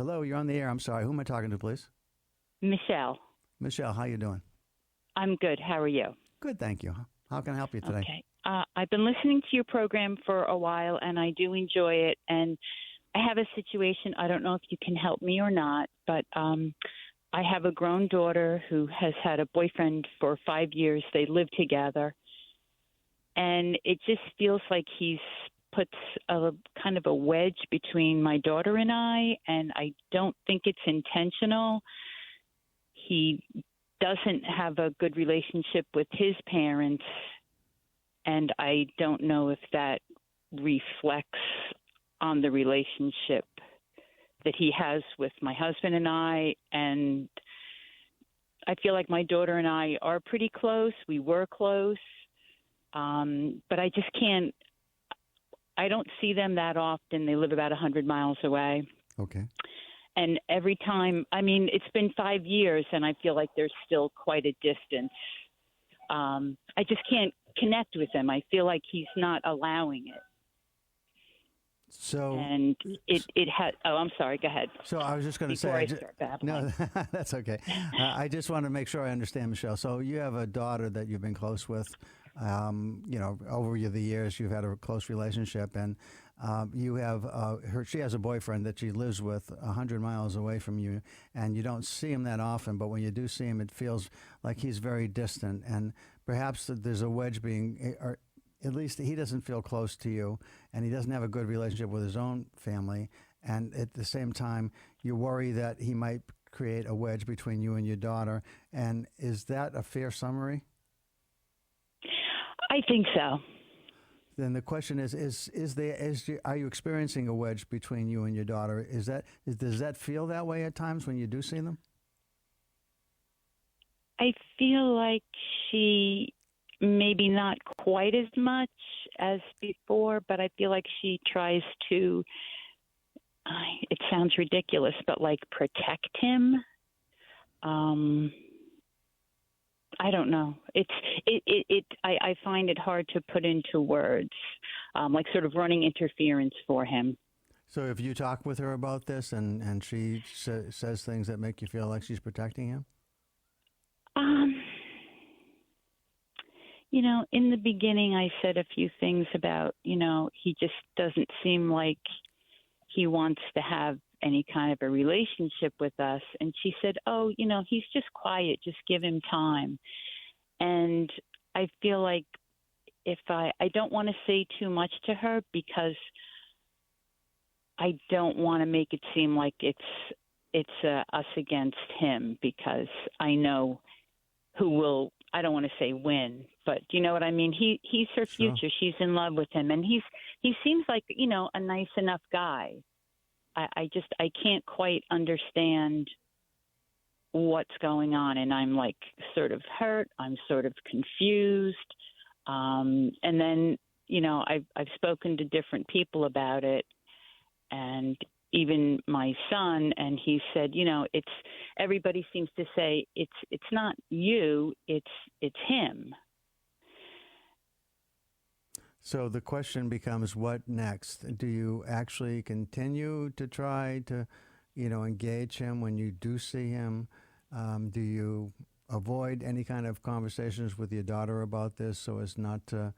Hello, you're on the air. I'm sorry. Who am I talking to, please? Michelle. Michelle, how you doing? I'm good. How are you? Good, thank you. How can I help you today? Okay. I've been listening to your program for a while, and I do enjoy it. And I have a situation. I don't know if you can help me or not, but I have a grown daughter who has had a boyfriend for 5 years. They live together. And it just feels like he's puts a kind of a wedge between my daughter and I don't think it's intentional. He doesn't have a good relationship with his parents, and I don't know if that reflects on the relationship that he has with my husband and I. And I feel like my daughter and I are pretty close. We were close. But I just can't. I don't see them that often. They live about 100 miles away. Okay. And every time, I mean, it's been 5 years, and I feel like there's still quite a distance. I just can't connect with him. I feel like he's not allowing it. So and it has. Oh, I'm sorry. Go ahead. So I was just going to say. I start babbling. No, that's okay. I just want to make sure I understand, Michelle. So you have a daughter that you've been close with. Over the years, you've had a close relationship, and you have she has a boyfriend that she lives with 100 miles away from you, and you don't see him that often, but when you do see him, it feels like he's very distant, and perhaps there's a wedge being, or at least he doesn't feel close to you, and he doesn't have a good relationship with his own family, and at the same time, you worry that he might create a wedge between you and your daughter, and is that a fair summary? I think so. Then the question are you experiencing a wedge between you and your daughter? Does that feel that way at times when you do see them? I feel like she maybe not quite as much as before, but I feel like she tries to. It sounds ridiculous, but like protect him. I don't know. I find it hard to put into words, like sort of running interference for him. So if you talk with her about this and she says things that make you feel like she's protecting him? In the beginning I said a few things about, he just doesn't seem like he wants to have any kind of a relationship with us. And she said, he's just quiet. Just give him time. And I feel like if I don't want to say too much to her because I don't want to make it seem like it's us against him, because I know who will, I don't want to say win, but do you know what I mean? He's her future. Sure. She's in love with him. And he seems like, a nice enough guy. I can't quite understand what's going on, and I'm like sort of hurt. I'm sort of confused. And then, I've spoken to different people about it, and even my son, and he said, it's everybody seems to say it's not you, it's him. So the question becomes, what next? Do you actually continue to try to, engage him when you do see him? Do you avoid any kind of conversations with your daughter about this so as not to,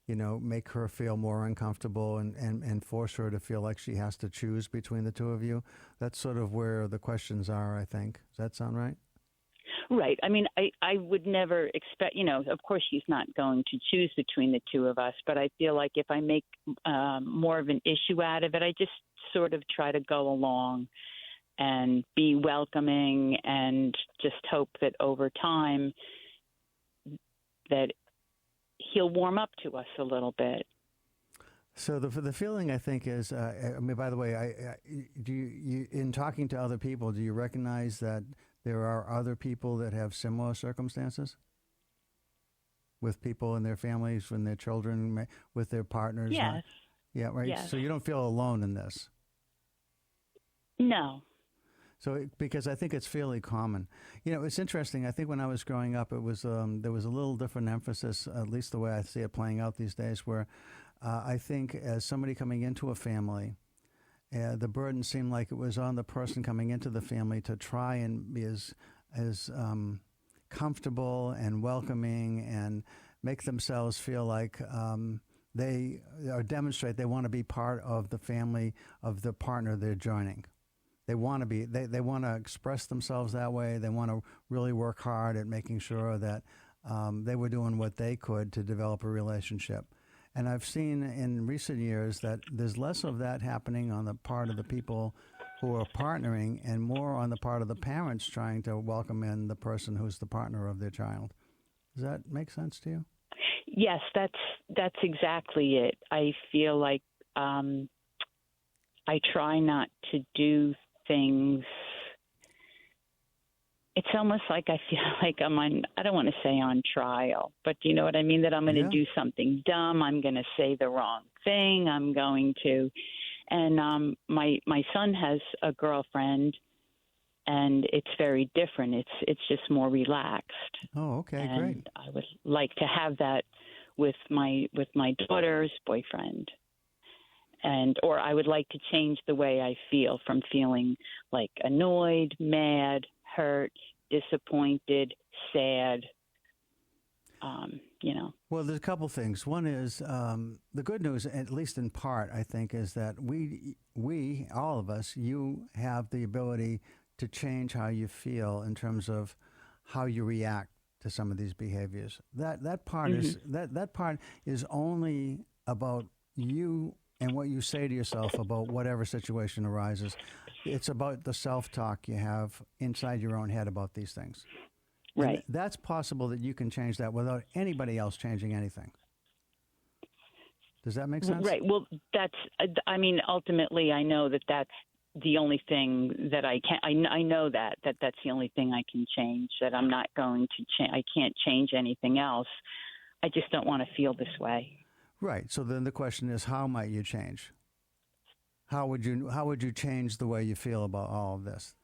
make her feel more uncomfortable and force her to feel like she has to choose between the two of you? That's sort of where the questions are, I think. Does that sound right? Right. I mean, I would never expect, of course she's not going to choose between the two of us, but I feel like if I make more of an issue out of it, I just sort of try to go along and be welcoming and just hope that over time that he'll warm up to us a little bit. So the feeling, I think, is, by the way, do you in talking to other people, do you recognize that there are other people that have similar circumstances with people in their families, with their children, with their partners? Yes. Yeah, right. Yes. So you don't feel alone in this? No. So because I think it's fairly common. It's interesting. I think when I was growing up, it was there was a little different emphasis, at least the way I see it playing out these days, where I think as somebody coming into a family, the burden seemed like it was on the person coming into the family to try and be as comfortable and welcoming and make themselves feel like they or demonstrate they want to be part of the family of the partner they're joining. They want to be. They want to express themselves that way. They want to really work hard at making sure that they were doing what they could to develop a relationship. And I've seen in recent years that there's less of that happening on the part of the people who are partnering and more on the part of the parents trying to welcome in the person who's the partner of their child. Does that make sense to you? Yes, that's exactly it. I feel like I try not to do things. It's almost like I feel like I'm on, I don't want to say on trial, but you know what I mean? That I'm going to do something dumb. I'm going to say the wrong thing. I'm going to, and my son has a girlfriend, and it's very different. It's just more relaxed. Oh, okay, and great. I would like to have that with my daughter's boyfriend. Or I would like to change the way I feel from feeling like annoyed, mad, hurt, disappointed, sad, Well, there's a couple things. One is the good news, at least in part, I think, is that we, all of us, you have the ability to change how you feel in terms of how you react to some of these behaviors. That part is that part is only about you and what you say to yourself about whatever situation arises. It's about the self-talk you have inside your own head about these things. Right. And that's possible that you can change that without anybody else changing anything. Does that make sense? Right. Well, ultimately, I know that that's the only thing that I can. I know that's the only thing I can change. That I'm not going to change. I can't change anything else. I just don't want to feel this way. Right. So then the question is, how might you change? How would you change the way you feel about all of this?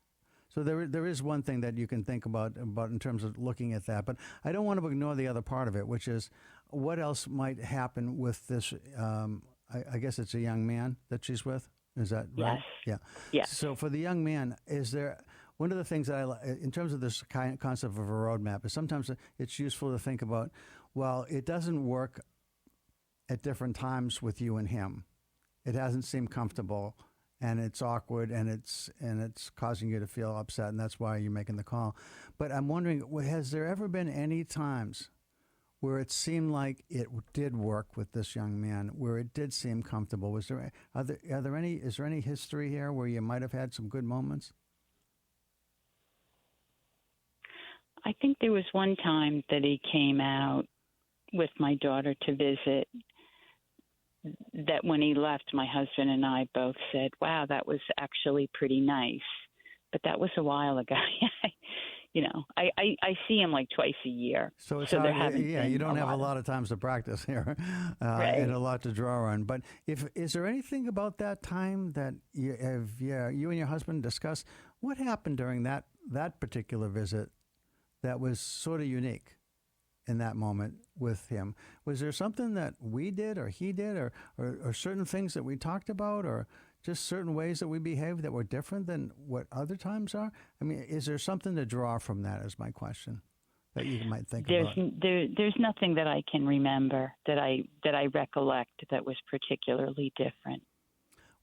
So there is one thing that you can think about in terms of looking at that, but I don't want to ignore the other part of it, which is what else might happen with this. I guess it's a young man that she's with. Is that right? Yes. Yeah. So for the young man, is there one of the things that in terms of this concept of a roadmap, is sometimes it's useful to think about. Well, it doesn't work at different times with you and him. It hasn't seemed comfortable, and it's awkward, and it's causing you to feel upset, and that's why you're making the call. But I'm wondering, has there ever been any times where it seemed like it did work with this young man, where it did seem comfortable? Is there any history here where you might have had some good moments? I think there was one time that he came out with my daughter to visit, that when he left, my husband and I both said, wow, that was actually pretty nice. But that was a while ago. I see him like twice a year. So it's you don't have a lot of times to practice here, right. And a lot to draw on. But is there anything about that time that you and your husband discussed? What happened during that particular visit that was sort of unique in that moment with him? Was there something that we did or he did or certain things that we talked about or just certain ways that we behaved that were different than what other times are? I mean, is there something to draw from that is my question that you might think about? There's nothing that I can remember that I recollect that was particularly different.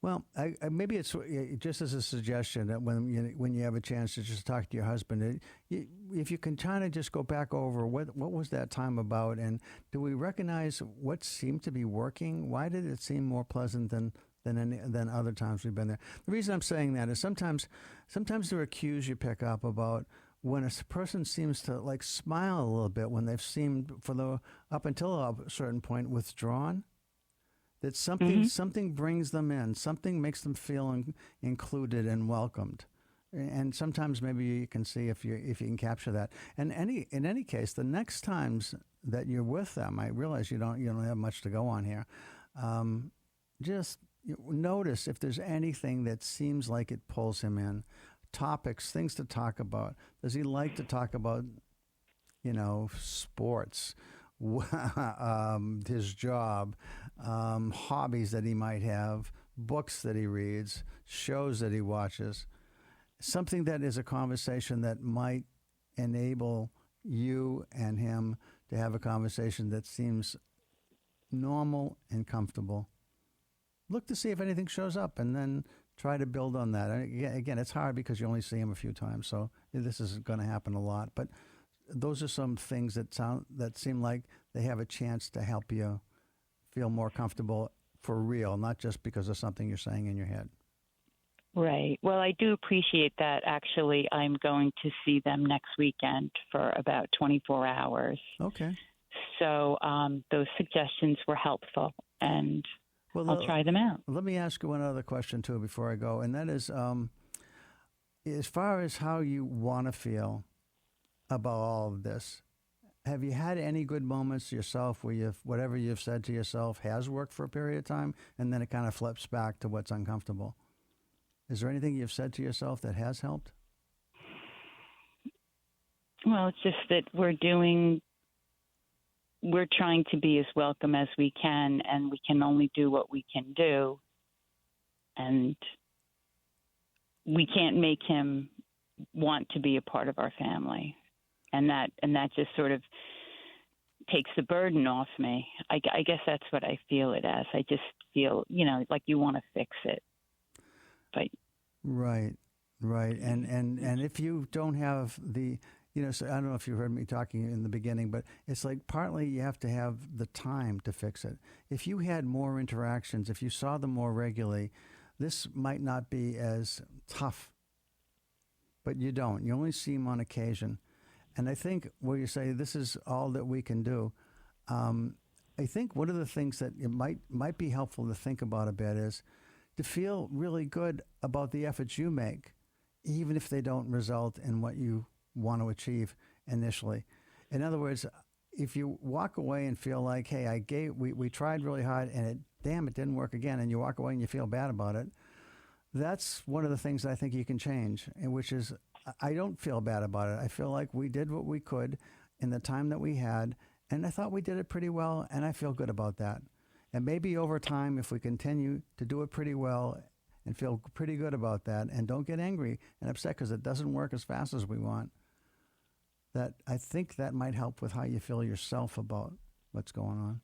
Well, maybe it's just as a suggestion that when you have a chance to just talk to your husband, if you can kind of just go back over what was that time about, and do we recognize what seemed to be working? Why did it seem more pleasant than other times we've been there? The reason I'm saying that is sometimes there are cues you pick up about when a person seems to like smile a little bit when they've seemed up until a certain point withdrawn. That something brings them in, something makes them feel included and welcomed, and sometimes maybe you can see if you can capture that. And in any case, the next times that you're with them, I realize you don't have much to go on here. Just notice if there's anything that seems like it pulls him in, topics, things to talk about. Does he like to talk about, sports? His job, hobbies that he might have, books that he reads, shows that he watches, something that is a conversation that might enable you and him to have a conversation that seems normal and comfortable. Look to see if anything shows up and then try to build on that. Again, it's hard because you only see him a few times, so this is going to happen a lot. But those are some things that seem like they have a chance to help you feel more comfortable for real, not just because of something you're saying in your head. Right. Well, I do appreciate that. Actually, I'm going to see them next weekend for about 24 hours. Okay. So those suggestions were helpful, and I'll try them out. Let me ask you one other question, too, before I go, and that is, as far as how you want to feel about all of this, have you had any good moments yourself where whatever you've said to yourself has worked for a period of time, and then it kind of flips back to what's uncomfortable? Is there anything you've said to yourself that has helped? Well, it's just that we're trying to be as welcome as we can, and we can only do what we can do. And we can't make him want to be a part of our family. And that just sort of takes the burden off me. I guess that's what I feel it as. I just feel, like you want to fix it. But Right. And if you don't have the, so I don't know if you heard me talking in the beginning, but it's like partly you have to have the time to fix it. If you had more interactions, if you saw them more regularly, this might not be as tough. But you don't. You only see them on occasion. And I think where you say this is all that we can do, I think one of the things that it might be helpful to think about a bit is to feel really good about the efforts you make, even if they don't result in what you want to achieve initially. In other words, if you walk away and feel like, hey, we tried really hard and it didn't work again, and you walk away and you feel bad about it, that's one of the things I think you can change, which is I don't feel bad about it. I feel like we did what we could in the time that we had, and I thought we did it pretty well, and I feel good about that. And maybe over time, if we continue to do it pretty well and feel pretty good about that and don't get angry and upset because it doesn't work as fast as we want, that I think that might help with how you feel yourself about what's going on.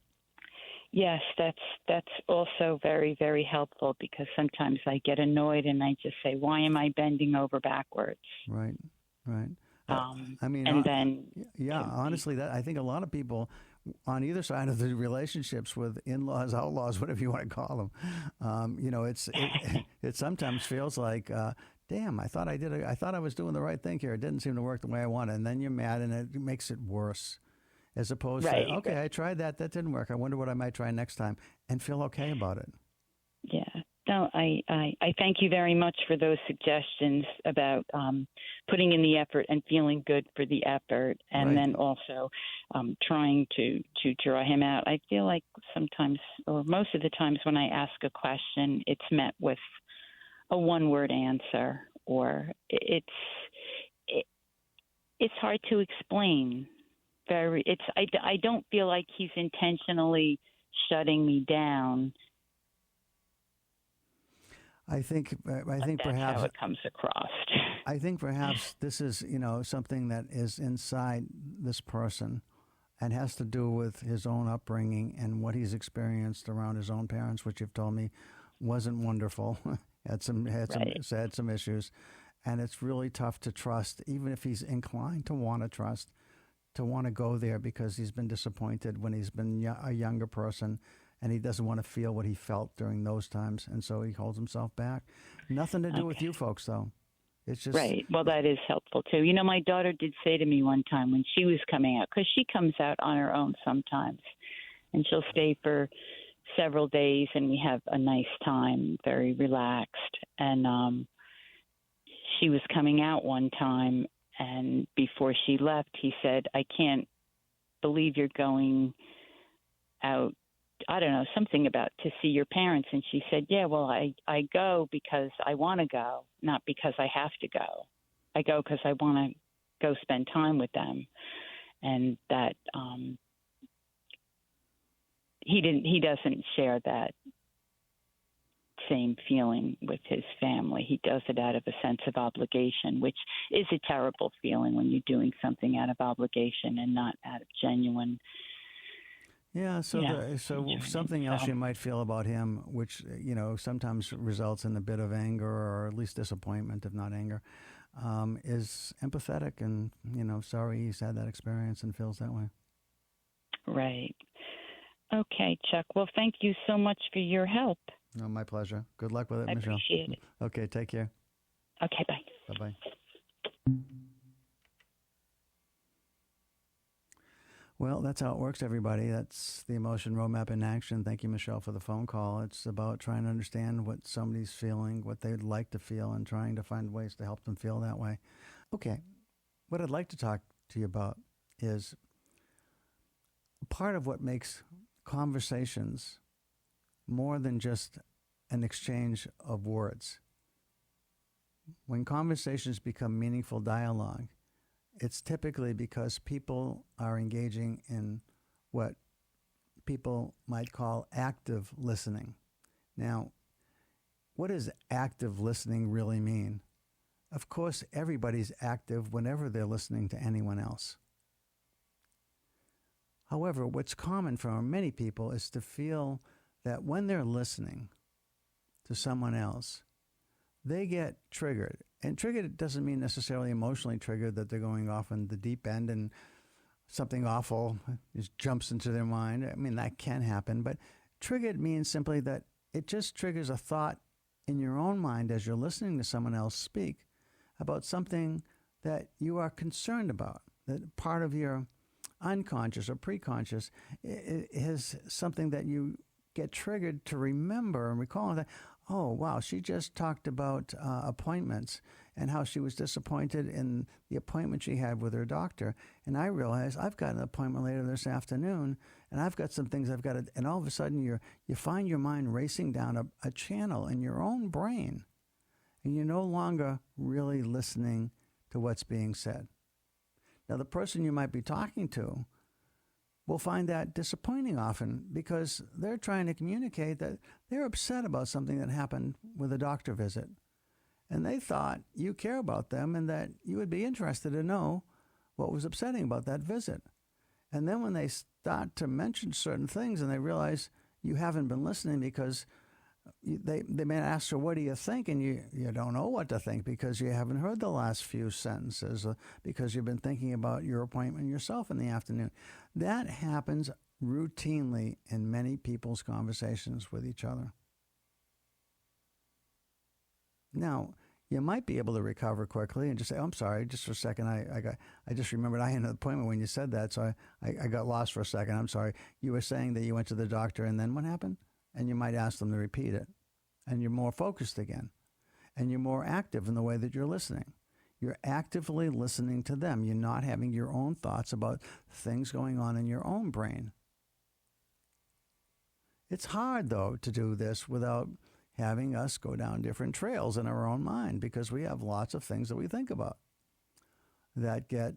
Yes, that's also very, very helpful, because sometimes I get annoyed and I just say, why am I bending over backwards? Right. Honestly, that I think a lot of people on either side of the relationships with in-laws, outlaws, whatever you want to call them, it sometimes feels like, damn, I thought I was doing the right thing here. It didn't seem to work the way I wanted. And then you're mad and it makes it worse. As opposed to, okay, I tried that didn't work. I wonder what I might try next time, and feel okay about it. Yeah. No, I thank you very much for those suggestions about putting in the effort and feeling good for the effort, and then also trying to draw him out. I feel like sometimes, or most of the times when I ask a question, it's met with a one-word answer, or it's hard to explain. I don't feel like he's intentionally shutting me down. I think perhaps how it comes across. I think perhaps this is, something that is inside this person and has to do with his own upbringing and what he's experienced around his own parents, which you've told me wasn't wonderful. had some issues, and it's really tough to trust, even if he's inclined to want to trust, to want to go there, because he's been disappointed when he's been a younger person, and he doesn't want to feel what he felt during those times, and so he holds himself back. Nothing to do with you folks, though. It's just right. Well, that is helpful too. My daughter did say to me one time when she was coming out, because she comes out on her own sometimes, and she'll stay for several days, and we have a nice time, very relaxed. And she was coming out one time, and before she left, he said, I can't believe you're going out, I don't know, something about to see your parents. And she said, yeah, well, I go because I want to go, not because I have to go. I go because I want to go spend time with them. And that he doesn't share that same feeling with his family. He does it out of a sense of obligation, which is a terrible feeling when you're doing something out of obligation and not out of genuine. Yeah, so something else you might feel about him, which, sometimes results in a bit of anger or at least disappointment, if not anger, is empathetic and, sorry he's had that experience and feels that way. Right. Okay, Chuck. Well, thank you so much for your help. No, my pleasure. Good luck with it, Michelle. I appreciate it. Okay, take care. Okay, bye. Bye-bye. Well, that's how it works, everybody. That's the emotion roadmap in action. Thank you, Michelle, for the phone call. It's about trying to understand what somebody's feeling, what they'd like to feel, and trying to find ways to help them feel that way. Okay, what I'd like to talk to you about is part of what makes conversations more than just an exchange of words. When conversations become meaningful dialogue, it's typically because people are engaging in what people might call active listening. Now, what does active listening really mean? Of course, everybody's active whenever they're listening to anyone else. However, what's common for many people is to feel that when they're listening to someone else, they get triggered. And triggered doesn't mean necessarily emotionally triggered, that they're going off in the deep end and something awful just jumps into their mind. I mean, that can happen. But triggered means simply that it just triggers a thought in your own mind as you're listening to someone else speak about something that you are concerned about, that part of your unconscious or preconscious is something that you get triggered to remember and recall that, oh, wow, she just talked about appointments and how she was disappointed in the appointment she had with her doctor. And I realized I've got an appointment later this afternoon, and I've got some things I've got to, and all of a sudden you find your mind racing down a channel in your own brain, and you're no longer really listening to what's being said. Now, the person you might be talking to will find that disappointing often because they're trying to communicate that they're upset about something that happened with a doctor visit. And they thought you care about them and that you would be interested to know what was upsetting about that visit. And then when they start to mention certain things and they realize you haven't been listening because they may ask her, what do you think? And you don't know what to think because you haven't heard the last few sentences because you've been thinking about your appointment yourself in the afternoon. That happens routinely in many people's conversations with each other. Now, you might be able to recover quickly and just say, oh, I'm sorry, just for a second, I just remembered I had an appointment when you said that, so I got lost for a second. I'm sorry. You were saying that you went to the doctor and then what happened? And you might ask them to repeat it. And you're more focused again. And you're more active in the way that you're listening. You're actively listening to them. You're not having your own thoughts about things going on in your own brain. It's hard, though, to do this without having us go down different trails in our own mind because we have lots of things that we think about that get,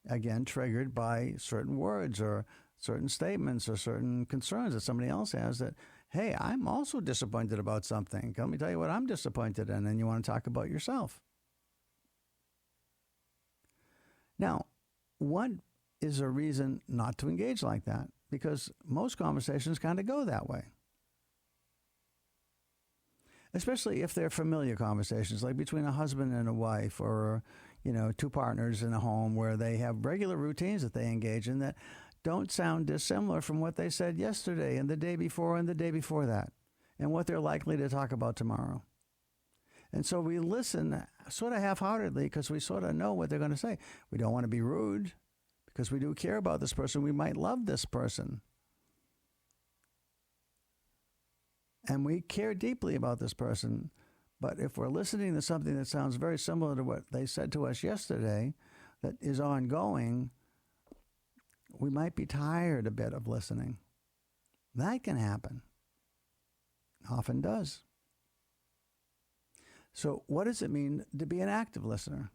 again, triggered by certain words or certain statements or certain concerns that somebody else has that, hey, I'm also disappointed about something. Let me tell you what I'm disappointed in, and you want to talk about yourself. Now, what is a reason not to engage like that? Because most conversations kind of go that way. Especially if they're familiar conversations, like between a husband and a wife or, two partners in a home where they have regular routines that they engage in that don't sound dissimilar from what they said yesterday and the day before and the day before that and what they're likely to talk about tomorrow. And so we listen sort of half-heartedly because we sort of know what they're going to say. We don't want to be rude because we do care about this person. We might love this person. And we care deeply about this person. But if we're listening to something that sounds very similar to what they said to us yesterday that is ongoing, we might be tired a bit of listening. That can happen. Often does. So what does it mean to be an active listener?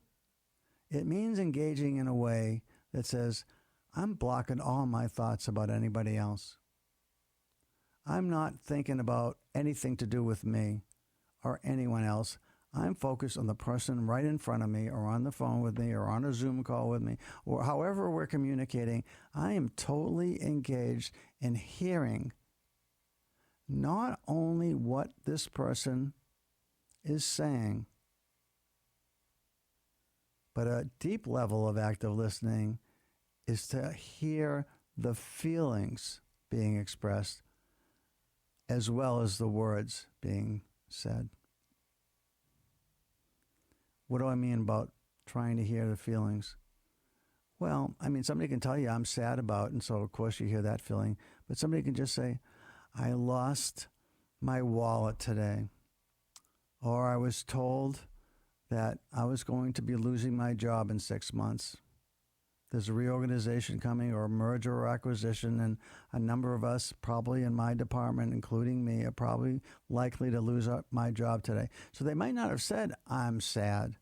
It means engaging in a way that says, I'm blocking all my thoughts about anybody else. I'm not thinking about anything to do with me or anyone else. I'm focused on the person right in front of me or on the phone with me or on a Zoom call with me or however we're communicating. I am totally engaged in hearing not only what this person is saying, but a deep level of active listening is to hear the feelings being expressed as well as the words being said. What do I mean about trying to hear the feelings? Well, I mean, somebody can tell you I'm sad about, and so of course you hear that feeling, but somebody can just say, I lost my wallet today, or I was told that I was going to be losing my job in 6 months. There's a reorganization coming or a merger or acquisition, and a number of us, probably in my department, including me, are probably likely to lose my job today. So they might not have said, I'm sad,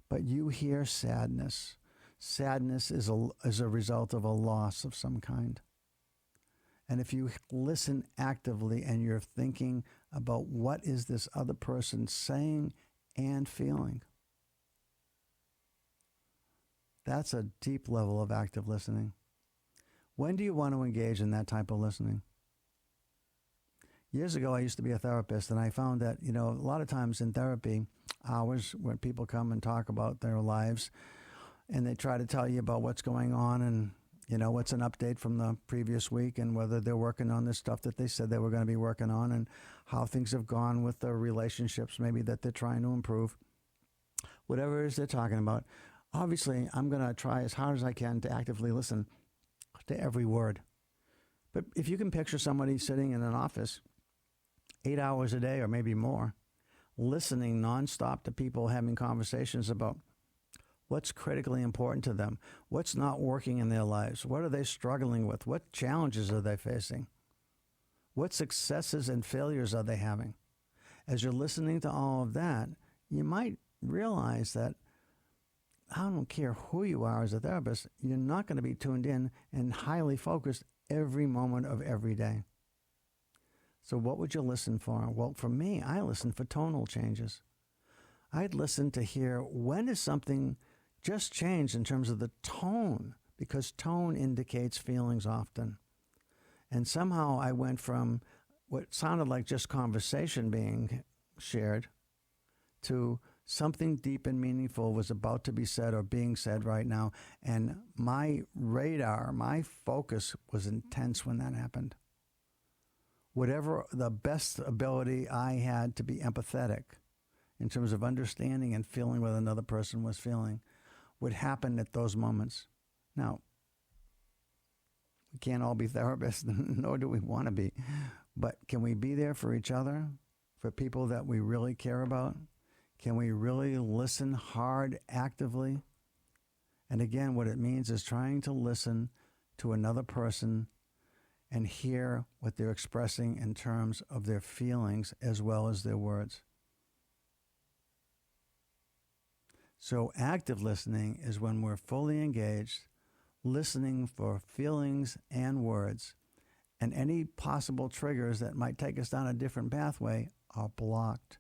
but you hear sadness. Sadness is a result of a loss of some kind. And if you listen actively and you're thinking about what is this other person saying and feeling, that's a deep level of active listening. When do you want to engage in that type of listening? Years ago, I used to be a therapist, and I found that, a lot of times in therapy hours when people come and talk about their lives, and they try to tell you about what's going on and, what's an update from the previous week and whether they're working on the stuff that they said they were going to be working on and how things have gone with the relationships maybe that they're trying to improve. Whatever it is they're talking about. Obviously, I'm going to try as hard as I can to actively listen to every word. But if you can picture somebody sitting in an office 8 hours a day or maybe more, listening nonstop to people having conversations about what's critically important to them, what's not working in their lives, what are they struggling with, what challenges are they facing, what successes and failures are they having. As you're listening to all of that, you might realize that I don't care who you are as a therapist, you're not going to be tuned in and highly focused every moment of every day. So what would you listen for? Well, for me, I listen for tonal changes. I'd listen to hear when is something just changed in terms of the tone, because tone indicates feelings often. And somehow I went from what sounded like just conversation being shared to something deep and meaningful was about to be said or being said right now. And my radar, my focus was intense when that happened. Whatever the best ability I had to be empathetic in terms of understanding and feeling what another person was feeling would happen at those moments. Now, we can't all be therapists, nor do we want to be. But can we be there for each other, for people that we really care about? Can we really listen hard, actively? And again, what it means is trying to listen to another person and hear what they're expressing in terms of their feelings as well as their words. So active listening is when we're fully engaged, listening for feelings and words, and any possible triggers that might take us down a different pathway are blocked.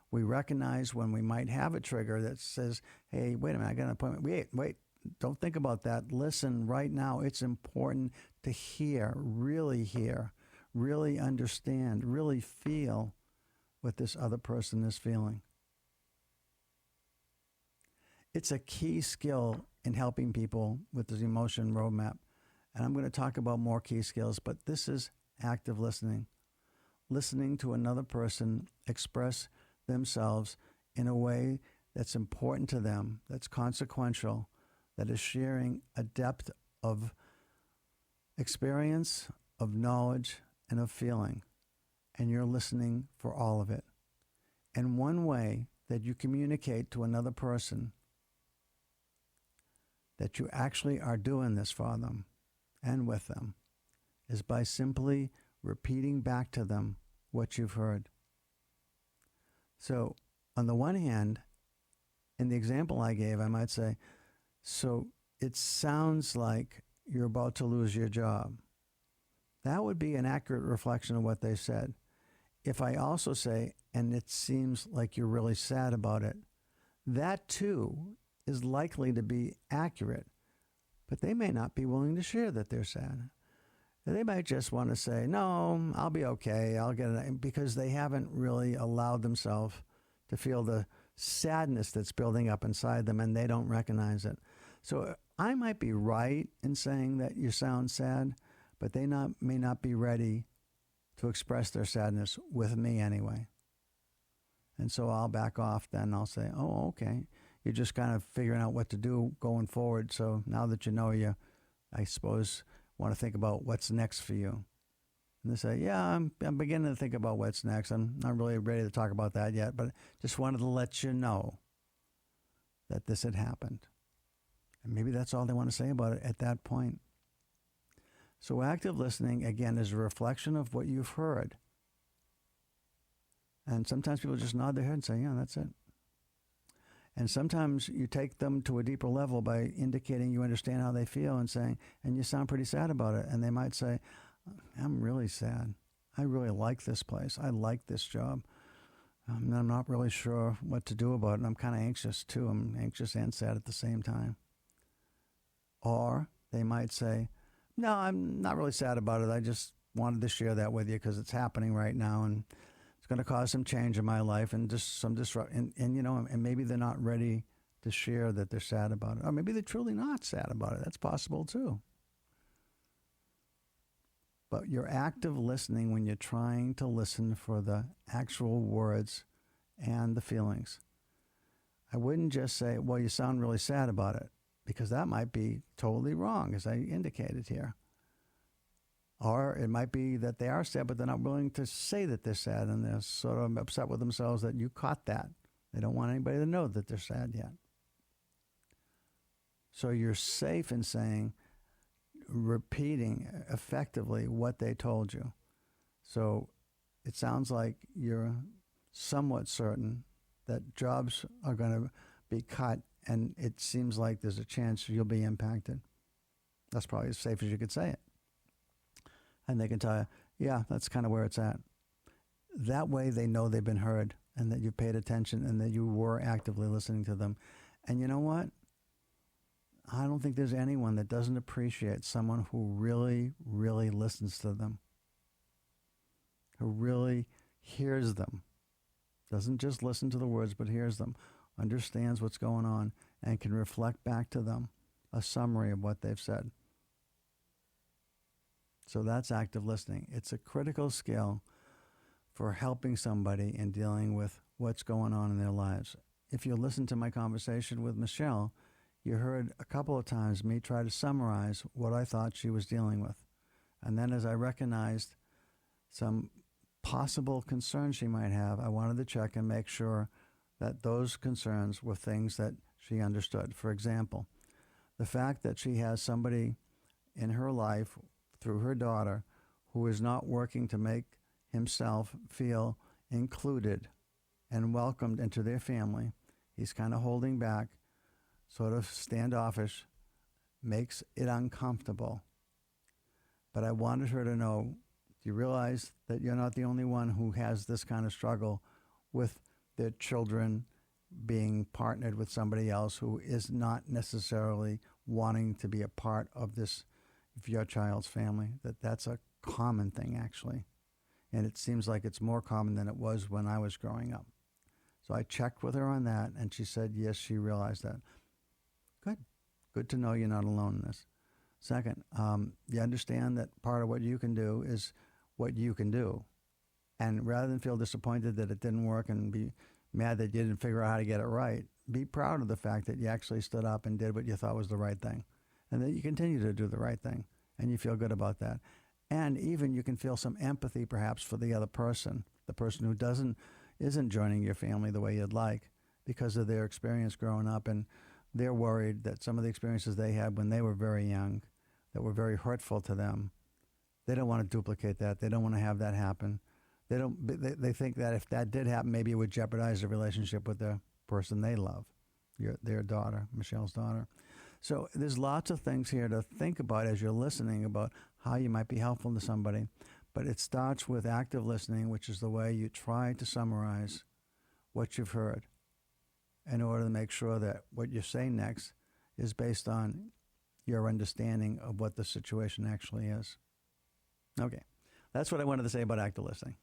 We recognize when we might have a trigger that says, hey, wait a minute, I got an appointment. Wait, don't think about that. Listen right now. It's important to hear, really understand, really feel what this other person is feeling. It's a key skill in helping people with the emotion roadmap. And I'm going to talk about more key skills, but this is active listening. Listening to another person express themselves in a way that's important to them, that's consequential, that is sharing a depth of experience, of knowledge, and of feeling. And you're listening for all of it. And one way that you communicate to another person that you actually are doing this for them and with them is by simply repeating back to them what you've heard. So on the one hand, in the example I gave, I might say, so it sounds like you're about to lose your job. that would be an accurate reflection of what they said. If I also say, and it seems like you're really sad about it, that too is likely to be accurate, but they may not be willing to share that they're sad. They might just want to say, no, I'll be okay, I'll get it, because they haven't really allowed themselves to feel the sadness that's building up inside them, and they don't recognize it. So I might be right in saying that you sound sad, but they may not be ready to express their sadness with me anyway. And so I'll back off then. I'll say, oh, okay. You're just kind of figuring out what to do going forward. So now that you know, you, I suppose, want to think about what's next for you. And they say, yeah, I'm beginning to think about what's next. I'm not really ready to talk about that yet, but just wanted to let you know that this had happened. And maybe that's all they want to say about it at that point. So active listening, again, is a reflection of what you've heard. And sometimes people just nod their head and say, yeah, that's it. And sometimes you take them to a deeper level by indicating you understand how they feel and saying, and you sound pretty sad about it. And they might say, I'm really sad. I really like this place. I like this job. I'm not really sure what to do about it. And I'm kind of anxious too. I'm anxious and sad at the same time. Or they might say, no, I'm not really sad about it. I just wanted to share that with you because it's happening right now and it's going to cause some change in my life and just some disruption. And, you know, and maybe they're not ready to share that they're sad about it. Or maybe they're truly not sad about it. That's possible too. But you're active listening when you're trying to listen for the actual words and the feelings. I wouldn't just say, well, you sound really sad about it, because that might be totally wrong, as I indicated here. Or it might be that they are sad, but they're not willing to say that they're sad, and they're sort of upset with themselves that you caught that. They don't want anybody to know that they're sad yet. So you're safe in saying, repeating effectively what they told you. So it sounds like you're somewhat certain that jobs are going to be cut, and it seems like there's a chance you'll be impacted. That's probably as safe as you could say it. And they can tell you, yeah, that's kind of where it's at. That way they know they've been heard and that you paid attention and that you were actively listening to them. And you know what? I don't think there's anyone that doesn't appreciate someone who really, really listens to them, who really hears them, doesn't just listen to the words, but hears them, understands what's going on, and can reflect back to them a summary of what they've said. So that's active listening. It's a critical skill for helping somebody in dealing with what's going on in their lives. If you listen to my conversation with Michelle, you heard a couple of times me try to summarize what I thought she was dealing with. And then as I recognized some possible concerns she might have, I wanted to check and make sure that those concerns were things that she understood. For example, the fact that she has somebody in her life through her daughter who is not working to make himself feel included and welcomed into their family. He's kind of holding back, sort of standoffish, makes it uncomfortable. But I wanted her to know, do you realize that you're not the only one who has this kind of struggle with their children being partnered with somebody else who is not necessarily wanting to be a part of this, of your child's family? That's a common thing, actually. And it seems like it's more common than it was when I was growing up. So I checked with her on that, and she said, yes, she realized that. Good. Good to know you're not alone in this. Second, you understand that part of what you can do is what you can do. And rather than feel disappointed that it didn't work and be mad that you didn't figure out how to get it right, be proud of the fact that you actually stood up and did what you thought was the right thing. And that you continue to do the right thing. And you feel good about that. And even you can feel some empathy perhaps for the other person, the person who isn't joining your family the way you'd like because of their experience growing up, and they're worried that some of the experiences they had when they were very young that were very hurtful to them, they don't want to duplicate that. They don't want to have that happen. They think that if that did happen, maybe it would jeopardize the relationship with the person they love, their daughter, Michelle's daughter. So there's lots of things here to think about as you're listening about how you might be helpful to somebody. But it starts with active listening, which is the way you try to summarize what you've heard in order to make sure that what you say next is based on your understanding of what the situation actually is. Okay. That's what I wanted to say about active listening.